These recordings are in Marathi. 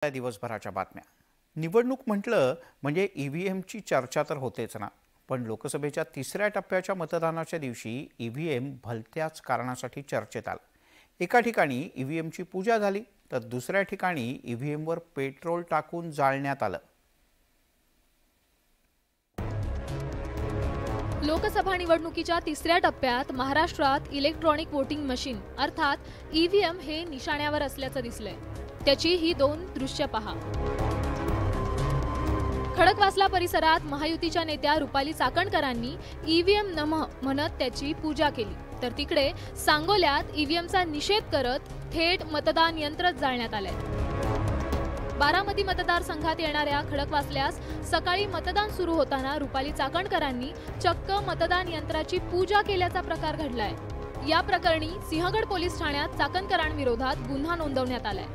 दिवसभराच्या बातम्या। निवडणूक म्हटलं म्हणजे ईव्हीएमची चर्चा तर होतेच ना, पण लोकसभेच्या तिसऱ्या टप्प्याच्या मतदानाच्या दिवशी ईव्हीएम भलत्याच कारणासाठी चर्चेत आलं। एका ठिकाणी ईव्हीएमची पूजा झाली तर दुसऱ्या ठिकाणी ईव्हीएमवर पेट्रोल टाकून जाळण्यात आलं। लोकसभा निवडणुकीच्या तिसऱ्या टप्प्यात महाराष्ट्रात इलेक्ट्रॉनिक वोटिंग मशीन अर्थात ईव्हीएम हे निशाण्यावर असल्याचं दिसलंय। त्याची ही दोन दृश्य पहा। खडकवासला परिसरात महायुतीच्या नेत्या रुपाली चाकणकरांनी ईव्हीएम नमः म्हणत त्याची पूजा केली, तर तिकडे सांगोल्यात ईव्हीएमचा निषेध करत थेट मतदान यंत्रच जाळण्यात आलंय। बारामती मतदारसंघात येणाऱ्या खडकवासल्यास सकाळी मतदान सुरू होताना रुपाली चाकणकरांनी चक्क मतदान यंत्राची पूजा केल्याचा प्रकार घडलाय। या प्रकरणी सिंहगड पोलीस ठाण्यात चाकणकरांविरोधात गुन्हा नोंदवण्यात आलाय।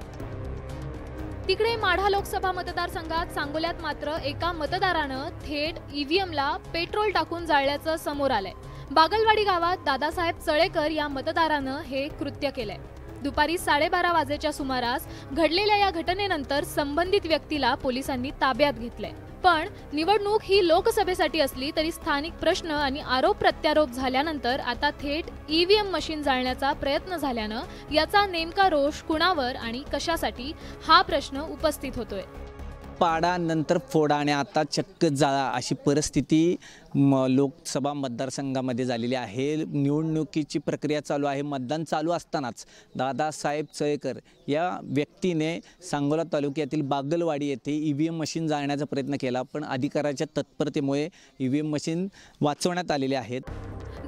तिकडे माढा लोकसभा मतदारसंघात सांगोल्यात मात्र एका मतदारानं थेट ईव्हीएमला पेट्रोल टाकून जाळल्याचं समोर आलंय। बागलवाडी गावात दादासाहेब चळेकर या मतदारानं हे कृत्य केलंय। दुपारी 12:30 वाजेच्या सुमारास घडलेल्या या घटनेनंतर संबंधित व्यक्तीला पोलिसांनी ताब्यात घेतलंय। पण निवडणूक ही लोकसभेसाठी असली तरी स्थानिक प्रश्न आणि आरोप प्रत्यारोप झाल्यानंतर आता थेट ईव्हीएम मशीन जाळण्याचा प्रयत्न झाल्यानं याचा नेमका रोष कुणावर आणि कशासाठी हा प्रश्न उपस्थित होतोय। पाडा नंतर फोडा आणि आता चक्क जाळा अशी परिस्थिती लोकसभा मतदारसंघामध्ये झालेली आहे। निवडणुकीची प्रक्रिया चालू आहे। मतदान चालू असतानाच दादासाहेब चळेकर या व्यक्तीने सांगोला तालुक्यातील बागलवाडी येथे ईव्हीएम मशीन जाळण्याचा प्रयत्न केला, पण अधिकाऱ्याच्या तत्परतेमुळे ईव्हीएम मशीन वाचवण्यात आलेले आहेत।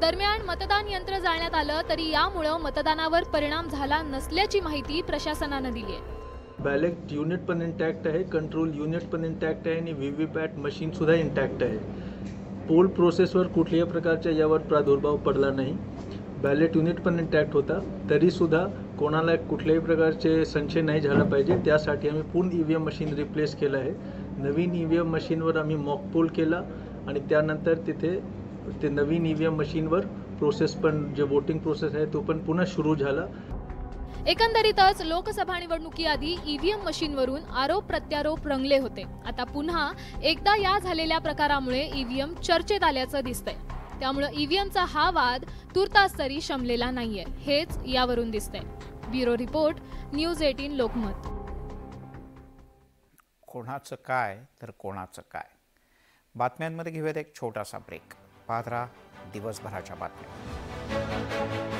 दरम्यान मतदान यंत्र जाळण्यात आलं तरी यामुळे मतदानावर परिणाम झाला नसल्याची माहिती प्रशासनाने दिली आहे। बॅलेट युनिट पण इंटॅक्ट आहे, कंट्रोल युनिट पण इंटॅक्ट आहे आणि व्हीव्हीपॅट मशीन सुद्धा इंटॅक्ट आहे। पोल प्रोसेसवर कुठल्याही प्रकारच्या यावर प्रादुर्भाव पडला नाही। बॅलेट युनिट पण इंटॅक्ट होता, तरी सुद्धा कोणाला कुठल्याही प्रकारचे संशय नाही झाला पाहिजे त्यासाठी आम्ही पूर्ण ईव्हीएम मशीन रिप्लेस केलं आहे। नवीन ईव्हीएम मशीनवर आम्ही मॉक पोल केला आणि त्यानंतर तिथे ते नवीन ईव्हीएम मशीनवर प्रोसेस पण जे वोटिंग प्रोसेस आहे तो पण पुन्हा सुरू झाला। एकंदरीतच लोकसभा निवडणुकीआधी ईव्हीएम मशीनवरून आरोप प्रत्यारोप रंगले होते। आता पुन्हा एकदा या झालेल्या प्रकारामुळे ईव्हीएम चर्चेत आल्याचं दिसतंय। त्यामुळे ईव्हीएमचा हा वाद तुर्तास तरी शमलेला नाहीये, हेच यावरून दिसतंय। Bureau report, news 18 Lokmat. कोणाचं काय तर कोणाचं काय, बातम्यांमध्ये घेऊयात एक छोटासा ब्रेक। पाहत राहा दिवसभराच्या बातम्या।